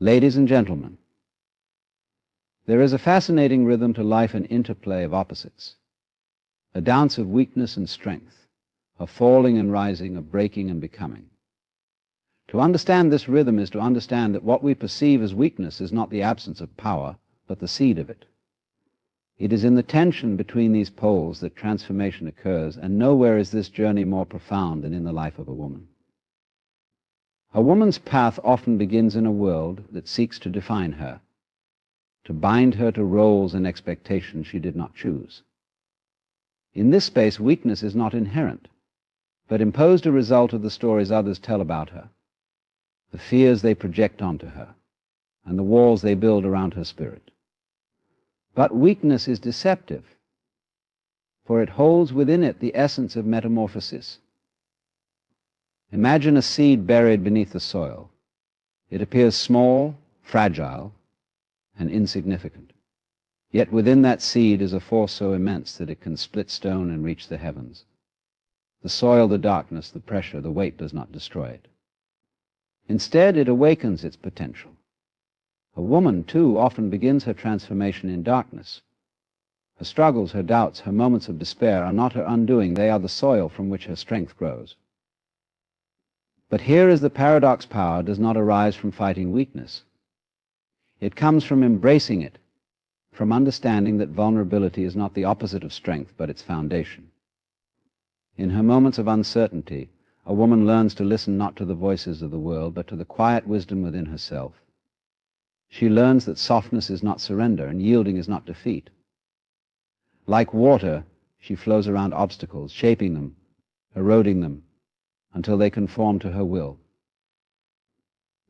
Ladies and gentlemen, there is a fascinating rhythm to life and interplay of opposites, a dance of weakness and strength, of falling and rising, of breaking and becoming. To understand this rhythm is to understand that what we perceive as weakness is not the absence of power, but the seed of it. It is in the tension between these poles that transformation occurs, and nowhere is this journey more profound than in the life of a woman. A woman's path often begins in a world that seeks to define her, to bind her to roles and expectations she did not choose. In this space, weakness is not inherent, but imposed a result of the stories others tell about her, the fears they project onto her, and the walls they build around her spirit. But weakness is deceptive, for it holds within it the essence of metamorphosis. Imagine a seed buried beneath the soil. It appears small, fragile, and insignificant. Yet within that seed is a force so immense that it can split stone and reach the heavens. The soil, the darkness, the pressure, the weight does not destroy it. Instead, it awakens its potential. A woman, too, often begins her transformation in darkness. Her struggles, her doubts, her moments of despair are not her undoing. They are the soil from which her strength grows. But here is the paradox: power does not arise from fighting weakness. It comes from embracing it, from understanding that vulnerability is not the opposite of strength, but its foundation. In her moments of uncertainty, a woman learns to listen not to the voices of the world, but to the quiet wisdom within herself. She learns that softness is not surrender, and yielding is not defeat. Like water, she flows around obstacles, shaping them, eroding them, until they conform to her will.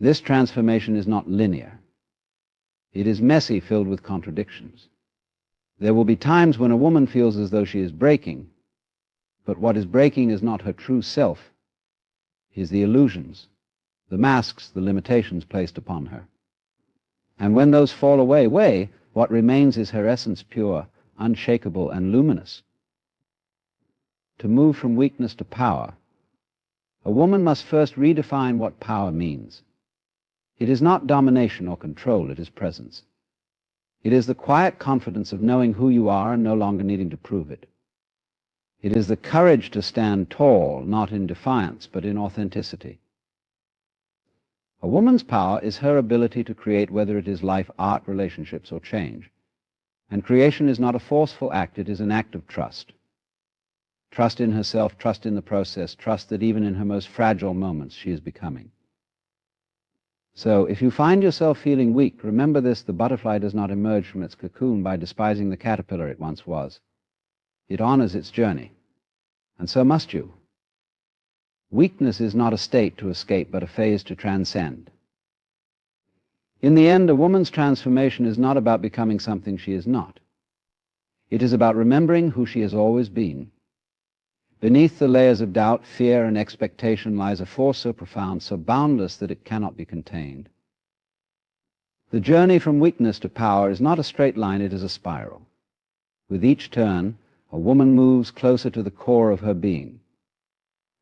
This transformation is not linear. It is messy, filled with contradictions. There will be times when a woman feels as though she is breaking, but what is breaking is not her true self, it is the illusions, the masks, the limitations placed upon her. And when those fall away, what remains is her essence, pure, unshakable, and luminous. To move from weakness to power, a woman must first redefine what power means. It is not domination or control, it is presence. It is the quiet confidence of knowing who you are and no longer needing to prove it. It is the courage to stand tall, not in defiance, but in authenticity. A woman's power is her ability to create, whether it is life, art, relationships, or change. And creation is not a forceful act, it is an act of trust. Trust in herself, trust in the process, trust that even in her most fragile moments she is becoming. So, if you find yourself feeling weak, remember this: the butterfly does not emerge from its cocoon by despising the caterpillar it once was. It honors its journey, and so must you. Weakness is not a state to escape, but a phase to transcend. In the end, a woman's transformation is not about becoming something she is not. It is about remembering who she has always been. Beneath the layers of doubt, fear, and expectation lies a force so profound, so boundless that it cannot be contained. The journey from weakness to power is not a straight line, it is a spiral. With each turn, a woman moves closer to the core of her being.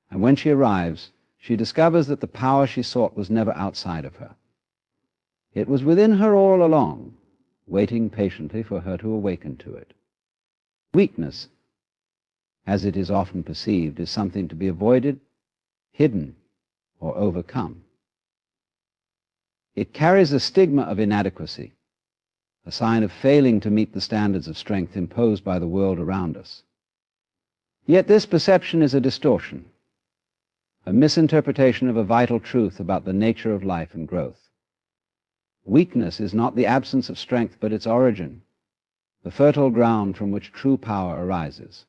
And when she arrives, she discovers that the power she sought was never outside of her. It was within her all along, waiting patiently for her to awaken to it. Weakness, as it is often perceived, is something to be avoided, hidden, or overcome. It carries a stigma of inadequacy, a sign of failing to meet the standards of strength imposed by the world around us. Yet this perception is a distortion, a misinterpretation of a vital truth about the nature of life and growth. Weakness is not the absence of strength, but its origin, the fertile ground from which true power arises.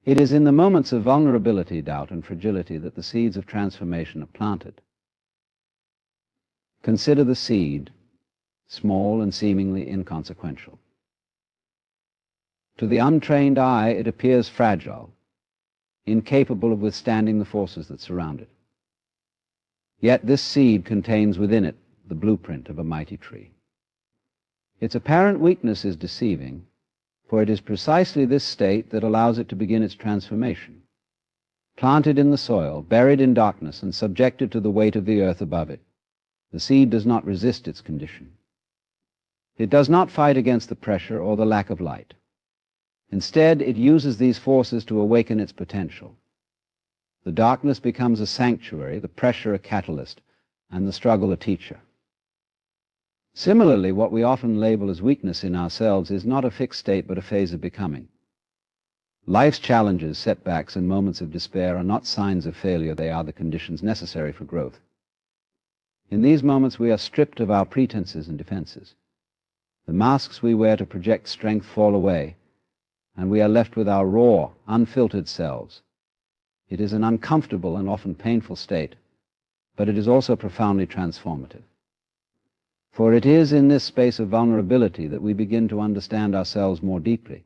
It is in the moments of vulnerability, doubt, and fragility that the seeds of transformation are planted. Consider the seed, small and seemingly inconsequential. To the untrained eye, it appears fragile, incapable of withstanding the forces that surround it. Yet this seed contains within it the blueprint of a mighty tree. Its apparent weakness is deceiving, for it is precisely this state that allows it to begin its transformation. Planted in the soil, buried in darkness, and subjected to the weight of the earth above it, The seed does not resist its condition. It does not fight against the pressure or the lack of light. Instead, it uses these forces to awaken its potential. The darkness becomes a sanctuary, the pressure a catalyst, and the struggle a teacher. Similarly, what we often label as weakness in ourselves is not a fixed state but a phase of becoming. Life's challenges, setbacks, and moments of despair are not signs of failure, they are the conditions necessary for growth. In these moments we are stripped of our pretenses and defenses. The masks we wear to project strength fall away, and we are left with our raw, unfiltered selves. It is an uncomfortable and often painful state, but it is also profoundly transformative. For it is in this space of vulnerability that we begin to understand ourselves more deeply.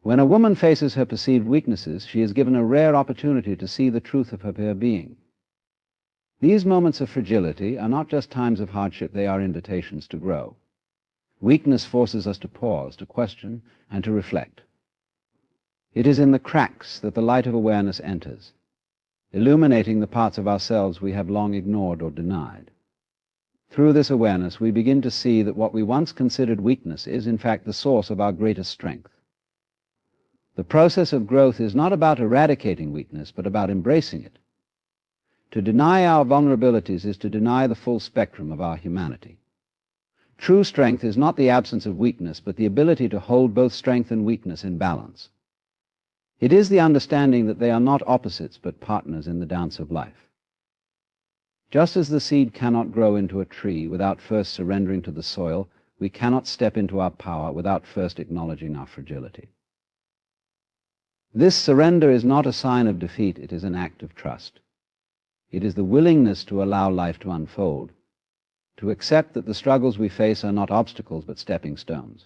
When a woman faces her perceived weaknesses, she is given a rare opportunity to see the truth of her bare being. These moments of fragility are not just times of hardship, they are invitations to grow. Weakness forces us to pause, to question, and to reflect. It is in the cracks that the light of awareness enters, illuminating the parts of ourselves we have long ignored or denied. Through this awareness, we begin to see that what we once considered weakness is, in fact, the source of our greatest strength. The process of growth is not about eradicating weakness, but about embracing it. To deny our vulnerabilities is to deny the full spectrum of our humanity. True strength is not the absence of weakness, but the ability to hold both strength and weakness in balance. It is the understanding that they are not opposites, but partners in the dance of life. Just as the seed cannot grow into a tree without first surrendering to the soil, we cannot step into our power without first acknowledging our fragility. This surrender is not a sign of defeat, it is an act of trust. It is the willingness to allow life to unfold, to accept that the struggles we face are not obstacles but stepping stones.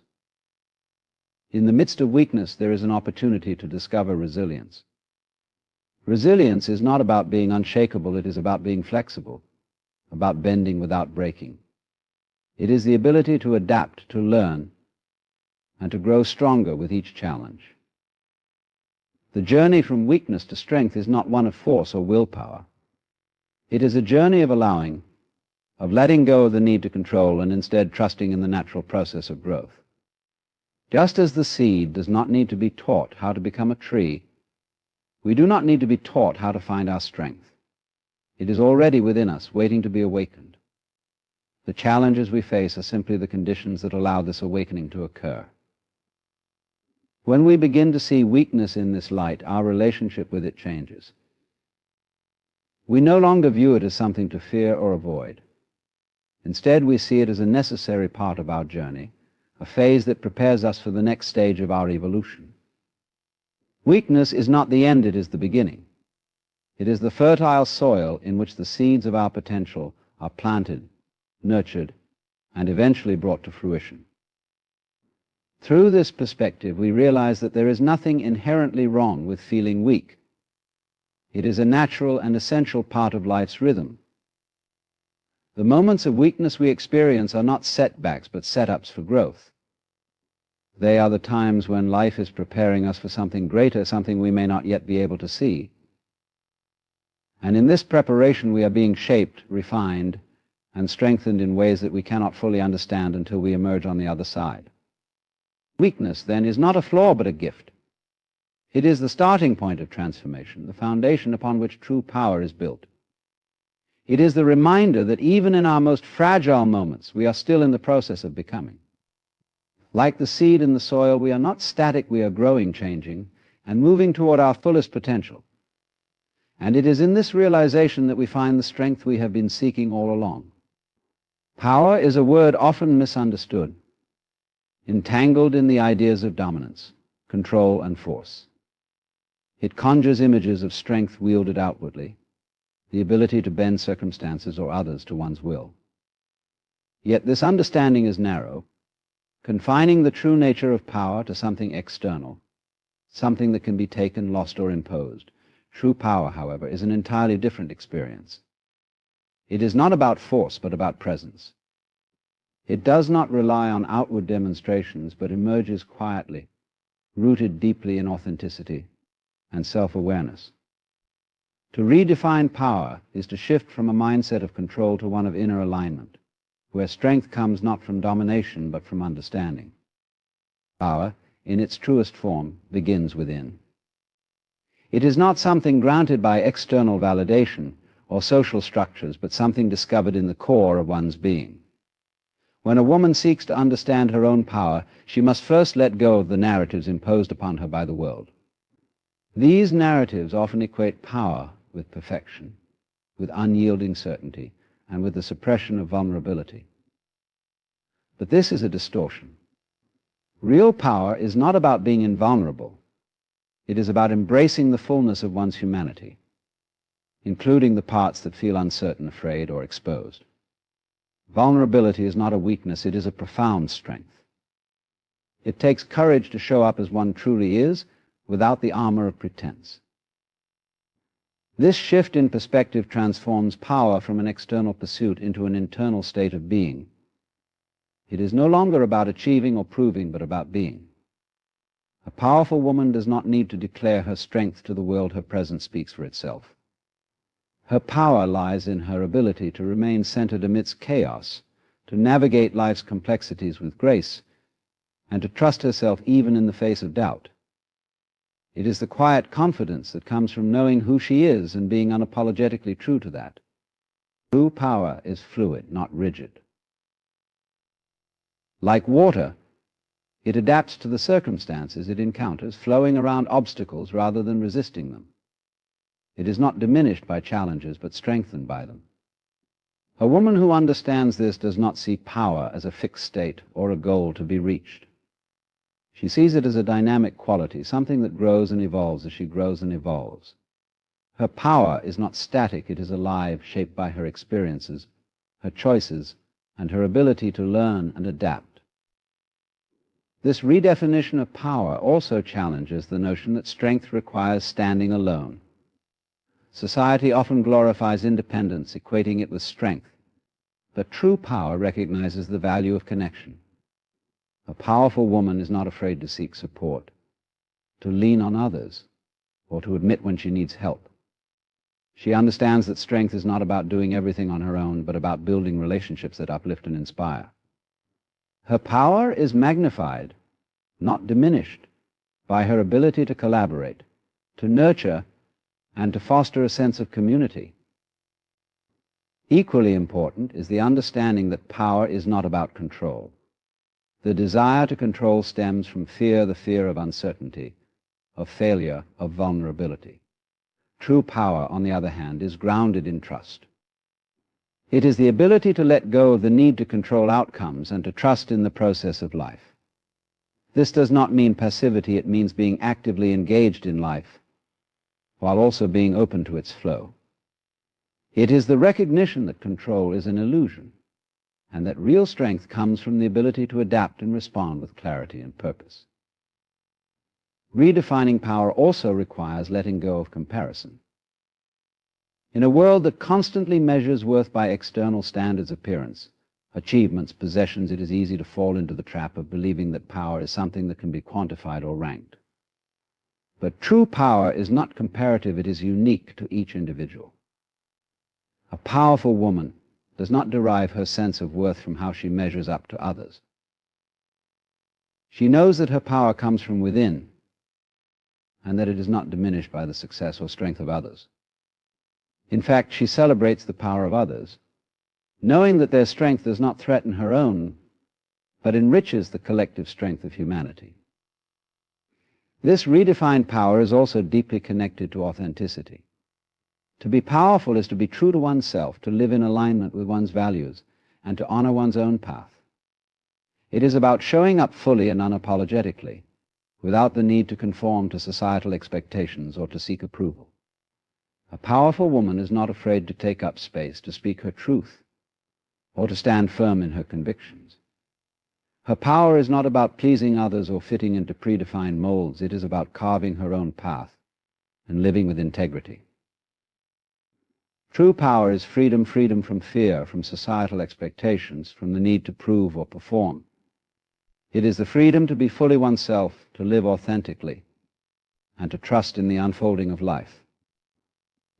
In the midst of weakness, there is an opportunity to discover resilience. Resilience is not about being unshakable, it is about being flexible, about bending without breaking. It is the ability to adapt, to learn, and to grow stronger with each challenge. The journey from weakness to strength is not one of force or willpower. It is a journey of allowing, of letting go of the need to control and instead trusting in the natural process of growth. Just as the seed does not need to be taught how to become a tree, we do not need to be taught how to find our strength. It is already within us, waiting to be awakened. The challenges we face are simply the conditions that allow this awakening to occur. When we begin to see weakness in this light, our relationship with it changes. We no longer view it as something to fear or avoid. Instead, we see it as a necessary part of our journey, a phase that prepares us for the next stage of our evolution. Weakness is not the end, it is the beginning. It is the fertile soil in which the seeds of our potential are planted, nurtured, and eventually brought to fruition. Through this perspective, we realize that there is nothing inherently wrong with feeling weak. It is a natural and essential part of life's rhythm. The moments of weakness we experience are not setbacks, but setups for growth. They are the times when life is preparing us for something greater, something we may not yet be able to see. And in this preparation, we are being shaped, refined, and strengthened in ways that we cannot fully understand until we emerge on the other side. Weakness, then, is not a flaw but a gift. It is the starting point of transformation, the foundation upon which true power is built. It is the reminder that even in our most fragile moments, we are still in the process of becoming. Like the seed in the soil, we are not static, we are growing, changing, and moving toward our fullest potential. And it is in this realization that we find the strength we have been seeking all along. Power is a word often misunderstood, entangled in the ideas of dominance, control, and force. It conjures images of strength wielded outwardly, the ability to bend circumstances or others to one's will. Yet this understanding is narrow, confining the true nature of power to something external, something that can be taken, lost, or imposed. True power, however, is an entirely different experience. It is not about force, but about presence. It does not rely on outward demonstrations, but emerges quietly, rooted deeply in authenticity and self-awareness. To redefine power is to shift from a mindset of control to one of inner alignment, where strength comes not from domination but from understanding. Power, in its truest form, begins within. It is not something granted by external validation or social structures, but something discovered in the core of one's being. When a woman seeks to understand her own power, she must first let go of the narratives imposed upon her by the world. These narratives often equate power with perfection, with unyielding certainty, and with the suppression of vulnerability. But this is a distortion. Real power is not about being invulnerable. It is about embracing the fullness of one's humanity, including the parts that feel uncertain, afraid, or exposed. Vulnerability is not a weakness, it is a profound strength. It takes courage to show up as one truly is, without the armor of pretense. This shift in perspective transforms power from an external pursuit into an internal state of being. It is no longer about achieving or proving, but about being. A powerful woman does not need to declare her strength to the world. Her presence speaks for itself. Her power lies in her ability to remain centered amidst chaos, to navigate life's complexities with grace, and to trust herself even in the face of doubt. It is the quiet confidence that comes from knowing who she is and being unapologetically true to that. True power is fluid, not rigid. Like water, it adapts to the circumstances it encounters, flowing around obstacles rather than resisting them. It is not diminished by challenges, but strengthened by them. A woman who understands this does not see power as a fixed state or a goal to be reached. She sees it as a dynamic quality, something that grows and evolves as she grows and evolves. Her power is not static, it is alive, shaped by her experiences, her choices, and her ability to learn and adapt. This redefinition of power also challenges the notion that strength requires standing alone. Society often glorifies independence, equating it with strength, but true power recognizes the value of connection. A powerful woman is not afraid to seek support, to lean on others, or to admit when she needs help. She understands that strength is not about doing everything on her own, but about building relationships that uplift and inspire. Her power is magnified, not diminished, by her ability to collaborate, to nurture, and to foster a sense of community. Equally important is the understanding that power is not about control. The desire to control stems from fear, the fear of uncertainty, of failure, of vulnerability. True power, on the other hand, is grounded in trust. It is the ability to let go of the need to control outcomes and to trust in the process of life. This does not mean passivity, it means being actively engaged in life, while also being open to its flow. It is the recognition that control is an illusion, and that real strength comes from the ability to adapt and respond with clarity and purpose. Redefining power also requires letting go of comparison. In a world that constantly measures worth by external standards of appearance, achievements, possessions, it is easy to fall into the trap of believing that power is something that can be quantified or ranked. But true power is not comparative, it is unique to each individual. A powerful woman does not derive her sense of worth from how she measures up to others. She knows that her power comes from within, and that it is not diminished by the success or strength of others. In fact, she celebrates the power of others, knowing that their strength does not threaten her own, but enriches the collective strength of humanity. This redefined power is also deeply connected to authenticity. To be powerful is to be true to oneself, to live in alignment with one's values, and to honor one's own path. It is about showing up fully and unapologetically, without the need to conform to societal expectations or to seek approval. A powerful woman is not afraid to take up space, to speak her truth, or to stand firm in her convictions. Her power is not about pleasing others or fitting into predefined molds. It is about carving her own path and living with integrity. True power is freedom, freedom from fear, from societal expectations, from the need to prove or perform. It is the freedom to be fully oneself, to live authentically, and to trust in the unfolding of life.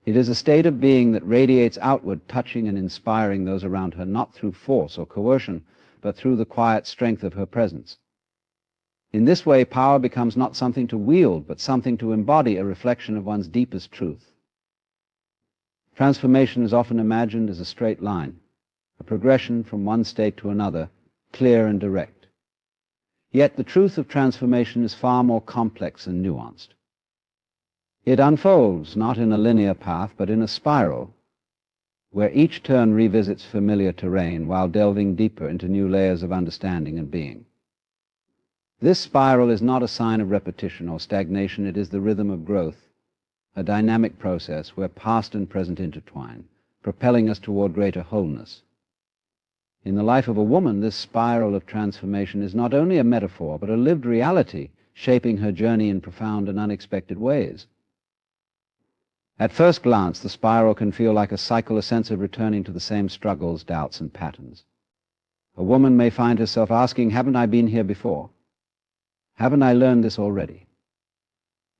It is a state of being that radiates outward, touching and inspiring those around her, not through force or coercion, but through the quiet strength of her presence. In this way, power becomes not something to wield, but something to embody, a reflection of one's deepest truth. Transformation is often imagined as a straight line, a progression from one state to another, clear and direct. Yet the truth of transformation is far more complex and nuanced. It unfolds not in a linear path, but in a spiral, where each turn revisits familiar terrain while delving deeper into new layers of understanding and being. This spiral is not a sign of repetition or stagnation, it is the rhythm of growth, a dynamic process where past and present intertwine, propelling us toward greater wholeness. In the life of a woman, this spiral of transformation is not only a metaphor, but a lived reality, shaping her journey in profound and unexpected ways. At first glance, the spiral can feel like a cycle, a sense of returning to the same struggles, doubts, and patterns. A woman may find herself asking, haven't I been here before? Haven't I learned this already?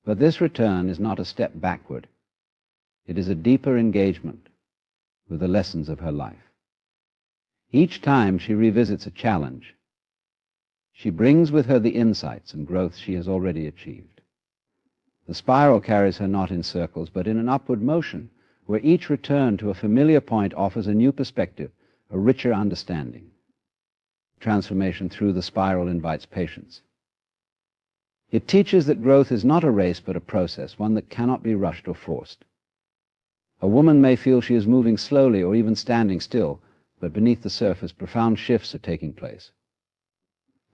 But this return is not a step backward. It is a deeper engagement with the lessons of her life. Each time she revisits a challenge, she brings with her the insights and growth she has already achieved. The spiral carries her not in circles, but in an upward motion, where each return to a familiar point offers a new perspective, a richer understanding. Transformation through the spiral invites patience. It teaches that growth is not a race, but a process, one that cannot be rushed or forced. A woman may feel she is moving slowly or even standing still, but beneath the surface, profound shifts are taking place.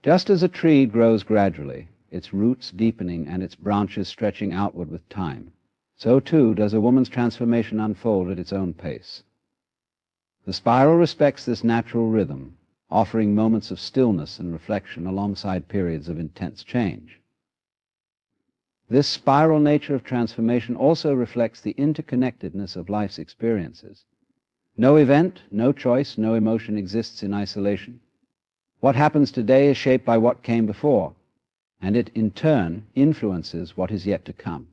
Just as a tree grows gradually, its roots deepening and its branches stretching outward with time, so too does a woman's transformation unfold at its own pace. The spiral respects this natural rhythm, offering moments of stillness and reflection alongside periods of intense change. This spiral nature of transformation also reflects the interconnectedness of life's experiences. No event, no choice, no emotion exists in isolation. What happens today is shaped by what came before, and it in turn influences what is yet to come.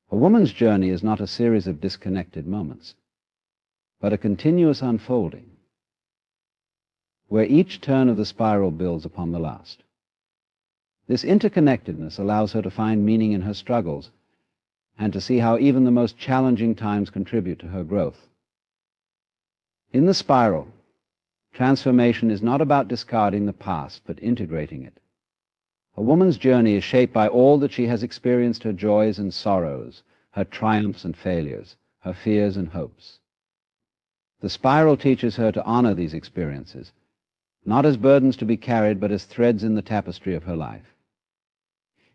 A woman's journey is not a series of disconnected moments, but a continuous unfolding, where each turn of the spiral builds upon the last. This interconnectedness allows her to find meaning in her struggles and to see how even the most challenging times contribute to her growth. In the spiral, transformation is not about discarding the past, but integrating it. A woman's journey is shaped by all that she has experienced, her joys and sorrows, her triumphs and failures, her fears and hopes. The spiral teaches her to honor these experiences, not as burdens to be carried, but as threads in the tapestry of her life.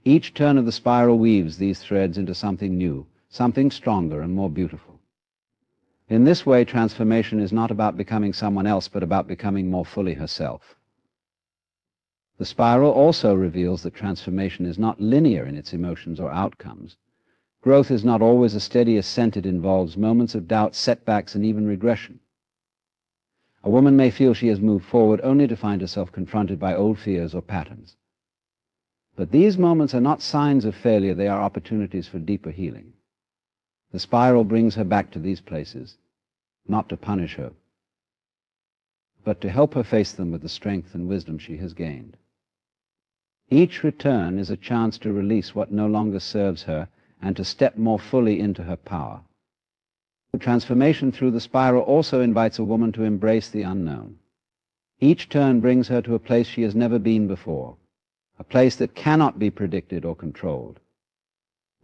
Each turn of the spiral weaves these threads into something new, something stronger and more beautiful. In this way, transformation is not about becoming someone else, but about becoming more fully herself. The spiral also reveals that transformation is not linear in its emotions or outcomes. Growth is not always a steady ascent. It involves moments of doubt, setbacks, and even regression. A woman may feel she has moved forward only to find herself confronted by old fears or patterns. But these moments are not signs of failure, they are opportunities for deeper healing. The spiral brings her back to these places, not to punish her, but to help her face them with the strength and wisdom she has gained. Each return is a chance to release what no longer serves her and to step more fully into her power. The transformation through the spiral also invites a woman to embrace the unknown. Each turn brings her to a place she has never been before, a place that cannot be predicted or controlled.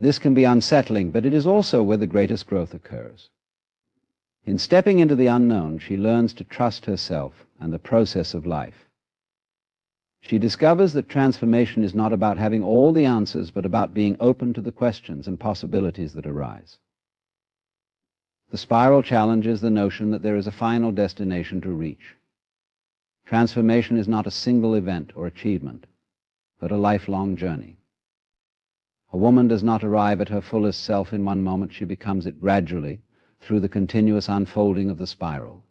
This can be unsettling, but it is also where the greatest growth occurs. In stepping into the unknown, she learns to trust herself and the process of life. She discovers that transformation is not about having all the answers, but about being open to the questions and possibilities that arise. The spiral challenges the notion that there is a final destination to reach. Transformation is not a single event or achievement, but a lifelong journey. A woman does not arrive at her fullest self in one moment. She becomes it gradually through the continuous unfolding of the spiral.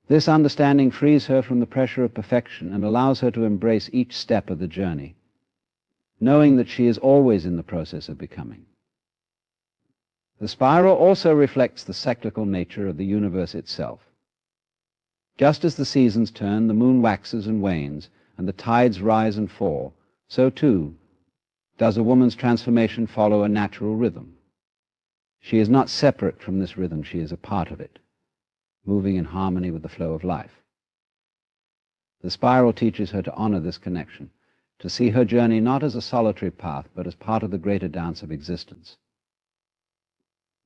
This understanding frees her from the pressure of perfection and allows her to embrace each step of the journey, knowing that she is always in the process of becoming. The spiral also reflects the cyclical nature of the universe itself. Just as the seasons turn, the moon waxes and wanes, and the tides rise and fall, so too does a woman's transformation follow a natural rhythm. She is not separate from this rhythm, she is a part of it, moving in harmony with the flow of life. The spiral teaches her to honor this connection, to see her journey not as a solitary path, but as part of the greater dance of existence.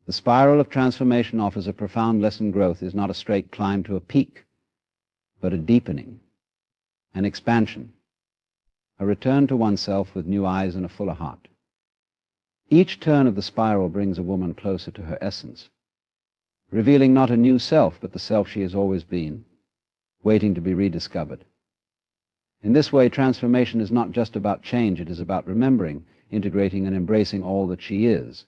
The spiral of transformation offers a profound lesson. Growth is not a straight climb to a peak, but a deepening, an expansion, a return to oneself with new eyes and a fuller heart. Each turn of the spiral brings a woman closer to her essence, revealing not a new self, but the self she has always been, waiting to be rediscovered. In this way, transformation is not just about change, it is about remembering, integrating, and embracing all that she is,